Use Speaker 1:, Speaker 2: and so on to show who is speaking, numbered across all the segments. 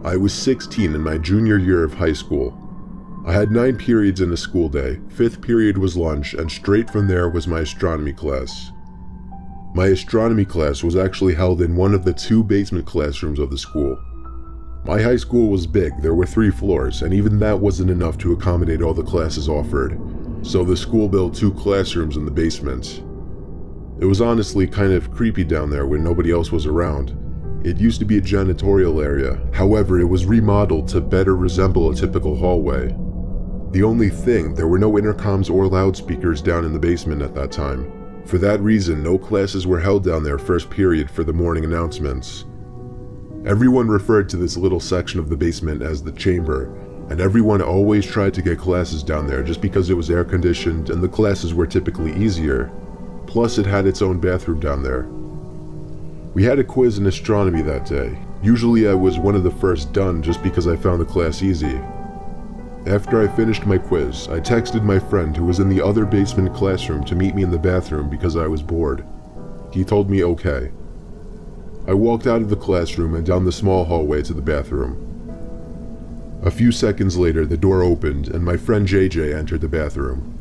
Speaker 1: I was 16 in my junior year of high school. I had 9 periods in a school day, 5th period was lunch, and straight from there was my astronomy class. My astronomy class was actually held in one of the 2 basement classrooms of the school. My high school was big, there were 3 floors, and even that wasn't enough to accommodate all the classes offered, so the school built 2 classrooms in the basement. It was honestly kind of creepy down there when nobody else was around. It used to be a janitorial area, however it was remodeled to better resemble a typical hallway. The only thing, there were no intercoms or loudspeakers down in the basement at that time. For that reason, no classes were held down there first period for the morning announcements. Everyone referred to this little section of the basement as the chamber, and everyone always tried to get classes down there just because it was air conditioned and the classes were typically easier. Plus it had its own bathroom down there. We had a quiz in astronomy that day. Usually I was one of the first done just because I found the class easy. After I finished my quiz, I texted my friend who was in the other basement classroom to meet me in the bathroom because I was bored. He told me okay. I walked out of the classroom and down the small hallway to the bathroom. A few seconds later, the door opened and my friend JJ entered the bathroom.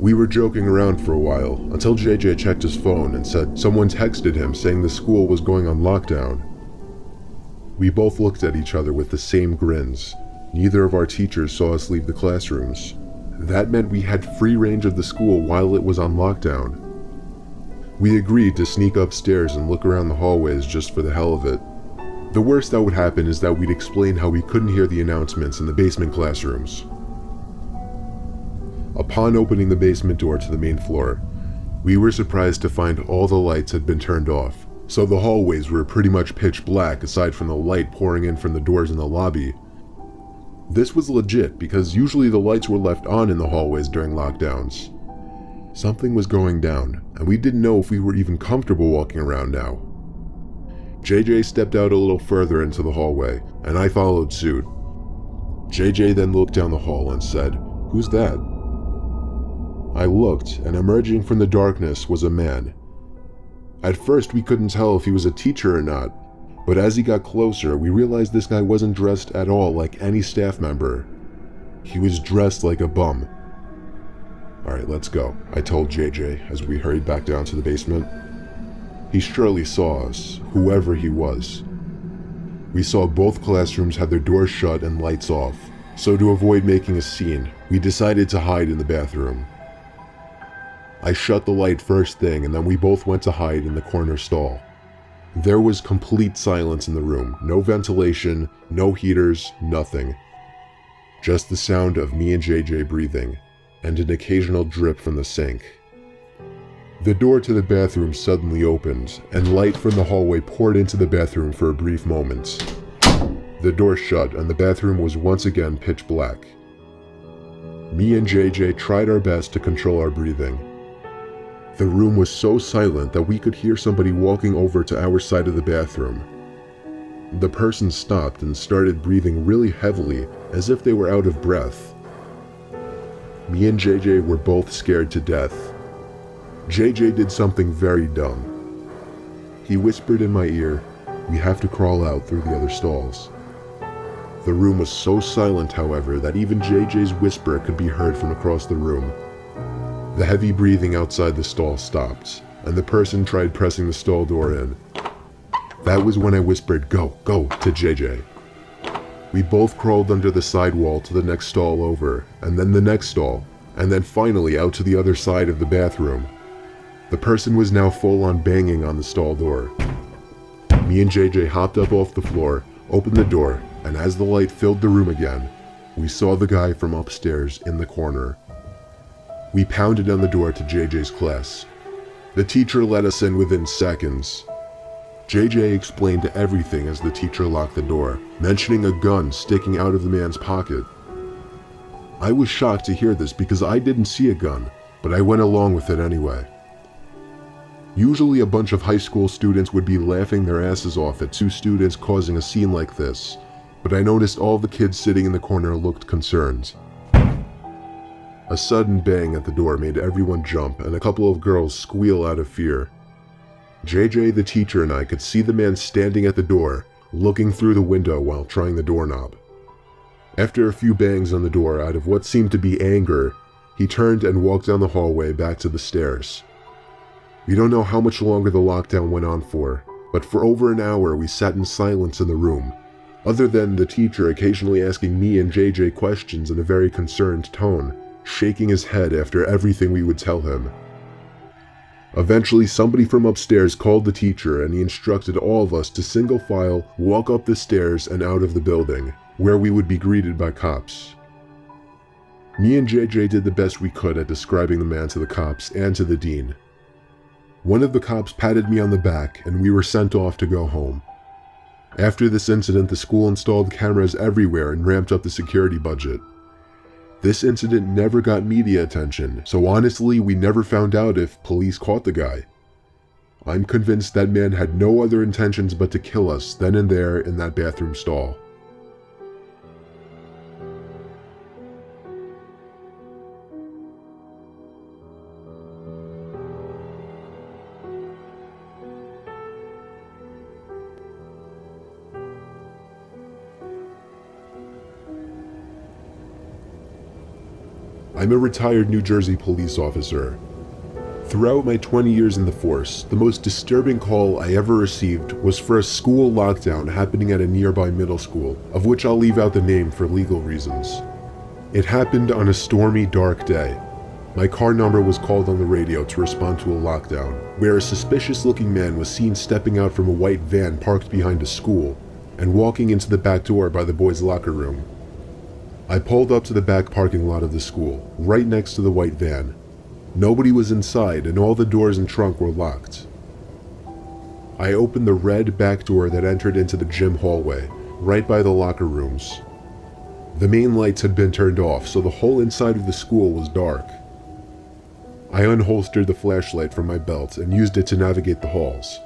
Speaker 1: We were joking around for a while until JJ checked his phone and said someone texted him saying the school was going on lockdown. We both looked at each other with the same grins. Neither of our teachers saw us leave the classrooms. That meant we had free range of the school while it was on lockdown. We agreed to sneak upstairs and look around the hallways just for the hell of it. The worst that would happen is that we'd explain how we couldn't hear the announcements in the basement classrooms. Upon opening the basement door to the main floor, we were surprised to find all the lights had been turned off, so the hallways were pretty much pitch black aside from the light pouring in from the doors in the lobby. This was legit because usually the lights were left on in the hallways during lockdowns. Something was going down, and we didn't know if we were even comfortable walking around now. JJ stepped out a little further into the hallway, and I followed suit. JJ then looked down the hall and said, "Who's that?" I looked, and emerging from the darkness was a man. At first we couldn't tell if he was a teacher or not, but as he got closer, we realized this guy wasn't dressed at all like any staff member. He was dressed like a bum. "Alright, let's go," I told JJ as we hurried back down to the basement. He surely saw us, whoever he was. We saw both classrooms had their doors shut and lights off, so to avoid making a scene, we decided to hide in the bathroom. I shut the light first thing and then we both went to hide in the corner stall. There was complete silence in the room, no ventilation, no heaters, nothing. Just the sound of me and JJ breathing, and an occasional drip from the sink. The door to the bathroom suddenly opened, and light from the hallway poured into the bathroom for a brief moment. The door shut and the bathroom was once again pitch black. Me and JJ tried our best to control our breathing. The room was so silent that we could hear somebody walking over to our side of the bathroom. The person stopped and started breathing really heavily, as if they were out of breath. Me and JJ were both scared to death. JJ did something very dumb. He whispered in my ear, "We have to crawl out through the other stalls." The room was so silent, however, that even JJ's whisper could be heard from across the room. The heavy breathing outside the stall stopped, and the person tried pressing the stall door in. That was when I whispered, "Go, go," to JJ. We both crawled under the side wall to the next stall over, and then the next stall, and then finally out to the other side of the bathroom. The person was now full on banging on the stall door. Me and JJ hopped up off the floor, opened the door, and as the light filled the room again, we saw the guy from upstairs in the corner. We pounded on the door to JJ's class. The teacher let us in within seconds. JJ explained everything as the teacher locked the door, mentioning a gun sticking out of the man's pocket. I was shocked to hear this because I didn't see a gun, but I went along with it anyway. Usually a bunch of high school students would be laughing their asses off at 2 students causing a scene like this, but I noticed all the kids sitting in the corner looked concerned. A sudden bang at the door made everyone jump and a couple of girls squeal out of fear. JJ, the teacher, and I could see the man standing at the door, looking through the window while trying the doorknob. After a few bangs on the door out of what seemed to be anger, he turned and walked down the hallway back to the stairs. We don't know how much longer the lockdown went on for, but for over an hour we sat in silence in the room, other than the teacher occasionally asking me and JJ questions in a very concerned tone, shaking his head after everything we would tell him. Eventually, somebody from upstairs called the teacher and he instructed all of us to single file walk up the stairs and out of the building, where we would be greeted by cops. Me and JJ did the best we could at describing the man to the cops and to the dean. One of the cops patted me on the back and we were sent off to go home. After this incident, the school installed cameras everywhere and ramped up the security budget. This incident never got media attention, so honestly, we never found out if police caught the guy. I'm convinced that man had no other intentions but to kill us then and there in that bathroom stall. I'm a retired New Jersey police officer. Throughout my 20 years in the force, the most disturbing call I ever received was for a school lockdown happening at a nearby middle school, of which I'll leave out the name for legal reasons. It happened on a stormy, dark day. My car number was called on the radio to respond to a lockdown, where a suspicious-looking man was seen stepping out from a white van parked behind a school and walking into the back door by the boys' locker room. I pulled up to the back parking lot of the school, right next to the white van. Nobody was inside and all the doors and trunk were locked. I opened the red back door that entered into the gym hallway, right by the locker rooms. The main lights had been turned off, so the whole inside of the school was dark. I unholstered the flashlight from my belt and used it to navigate the halls.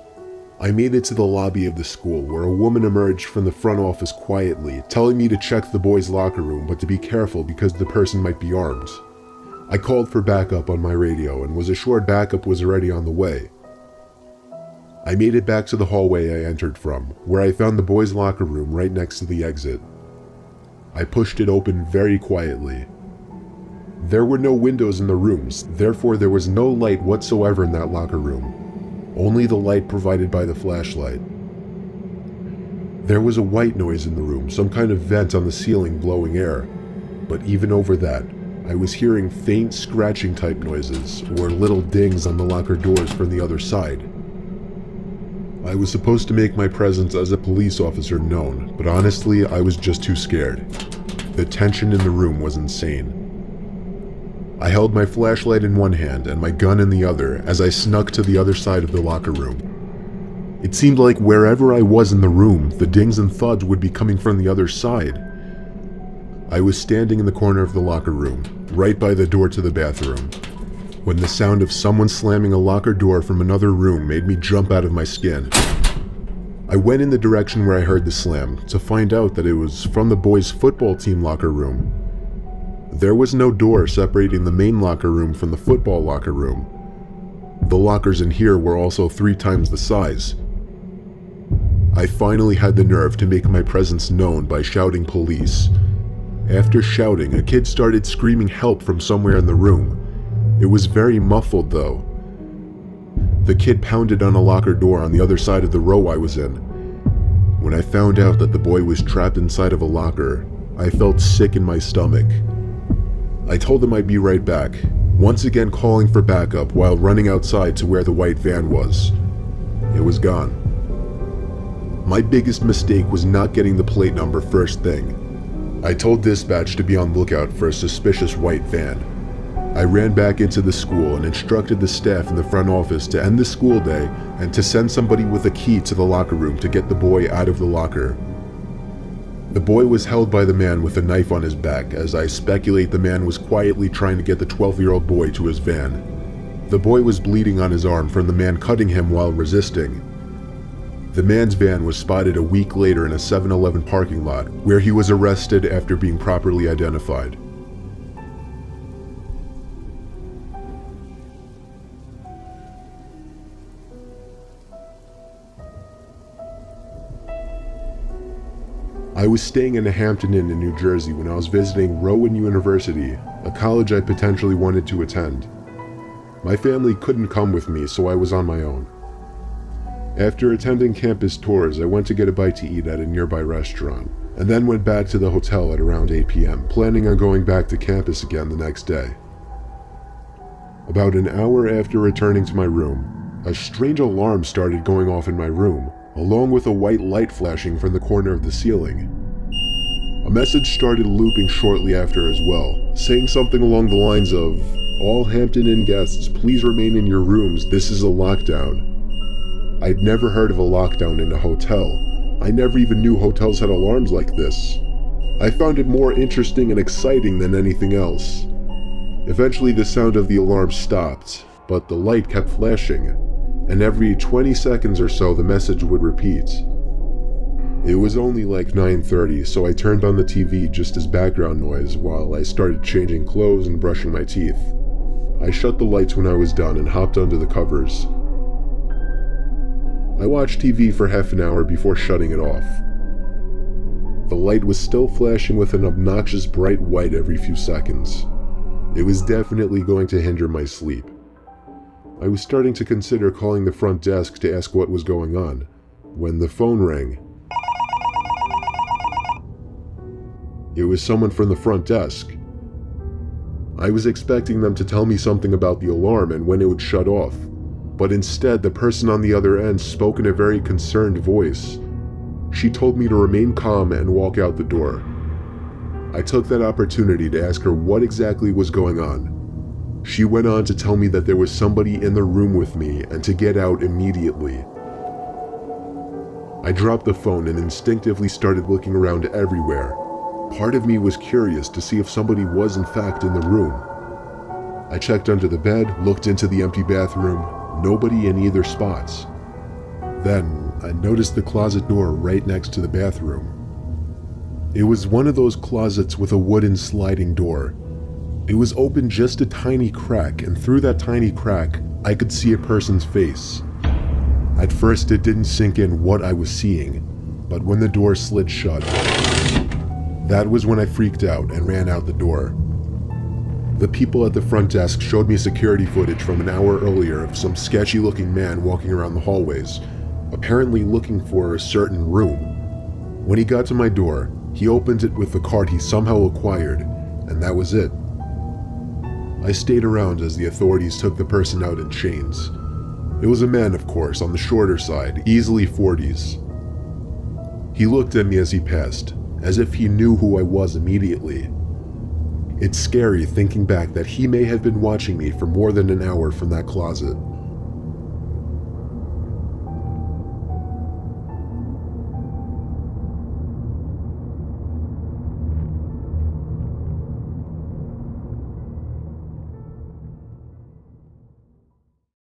Speaker 1: I made it to the lobby of the school where a woman emerged from the front office quietly, telling me to check the boys' locker room but to be careful because the person might be armed. I called for backup on my radio and was assured backup was already on the way. I made it back to the hallway I entered from, where I found the boys' locker room right next to the exit. I pushed it open very quietly. There were no windows in the rooms, therefore there was no light whatsoever in that locker room. Only the light provided by the flashlight. There was a white noise in the room, some kind of vent on the ceiling blowing air, but even over that, I was hearing faint scratching type noises or little dings on the locker doors from the other side. I was supposed to make my presence as a police officer known, but honestly, I was just too scared. The tension in the room was insane. I held my flashlight in one hand and my gun in the other as I snuck to the other side of the locker room. It seemed like wherever I was in the room, the dings and thuds would be coming from the other side. I was standing in the corner of the locker room, right by the door to the bathroom, when the sound of someone slamming a locker door from another room made me jump out of my skin. I went in the direction where I heard the slam to find out that it was from the boys' football team locker room. There was no door separating the main locker room from the football locker room. The lockers in here were also 3 times the size. I finally had the nerve to make my presence known by shouting police. After shouting, a kid started screaming help from somewhere in the room. It was very muffled though. The kid pounded on a locker door on the other side of the row I was in. When I found out that the boy was trapped inside of a locker, I felt sick in my stomach. I told him I'd be right back, once again calling for backup while running outside to where the white van was. It was gone. My biggest mistake was not getting the plate number first thing. I told dispatch to be on lookout for a suspicious white van. I ran back into the school and instructed the staff in the front office to end the school day and to send somebody with a key to the locker room to get the boy out of the locker. The boy was held by the man with a knife on his back, as I speculate the man was quietly trying to get the 12-year-old boy to his van. The boy was bleeding on his arm from the man cutting him while resisting. The man's van was spotted a week later in a 7-Eleven parking lot, where he was arrested after being properly identified. I was staying in a Hampton Inn in New Jersey when I was visiting Rowan University, a college I potentially wanted to attend. My family couldn't come with me, so I was on my own. After attending campus tours, I went to get a bite to eat at a nearby restaurant, and then went back to the hotel at around 8 p.m., planning on going back to campus again the next day. About an hour after returning to my room, a strange alarm started going off in my room, along with a white light flashing from the corner of the ceiling. A message started looping shortly after as well, saying something along the lines of, "All Hampton Inn guests, please remain in your rooms, this is a lockdown." I'd never heard of a lockdown in a hotel. I never even knew hotels had alarms like this. I found it more interesting and exciting than anything else. Eventually the sound of the alarm stopped, but the light kept flashing, and every 20 seconds or so the message would repeat. It was only like 9:30, so I turned on the TV just as background noise while I started changing clothes and brushing my teeth. I shut the lights when I was done and hopped under the covers. I watched TV for half an hour before shutting it off. The light was still flashing with an obnoxious bright white every few seconds. It was definitely going to hinder my sleep. I was starting to consider calling the front desk to ask what was going on, when the phone rang. It was someone from the front desk. I was expecting them to tell me something about the alarm and when it would shut off, but instead the person on the other end spoke in a very concerned voice. She told me to remain calm and walk out the door. I took that opportunity to ask her what exactly was going on. She went on to tell me that there was somebody in the room with me and to get out immediately. I dropped the phone and instinctively started looking around everywhere. Part of me was curious to see if somebody was in fact in the room. I checked under the bed, looked into the empty bathroom, nobody in either spots. Then I noticed the closet door right next to the bathroom. It was one of those closets with a wooden sliding door. It was open just a tiny crack, and through that tiny crack, I could see a person's face. At first it didn't sink in what I was seeing, but when the door slid shut, that was when I freaked out and ran out the door. The people at the front desk showed me security footage from an hour earlier of some sketchy looking man walking around the hallways, apparently looking for a certain room. When he got to my door, he opened it with the card he somehow acquired, and that was it. I stayed around as the authorities took the person out in chains. It was a man, of course, on the shorter side, easily 40s. He looked at me as he passed, as if he knew who I was immediately. It's scary thinking back that he may have been watching me for more than an hour from that closet.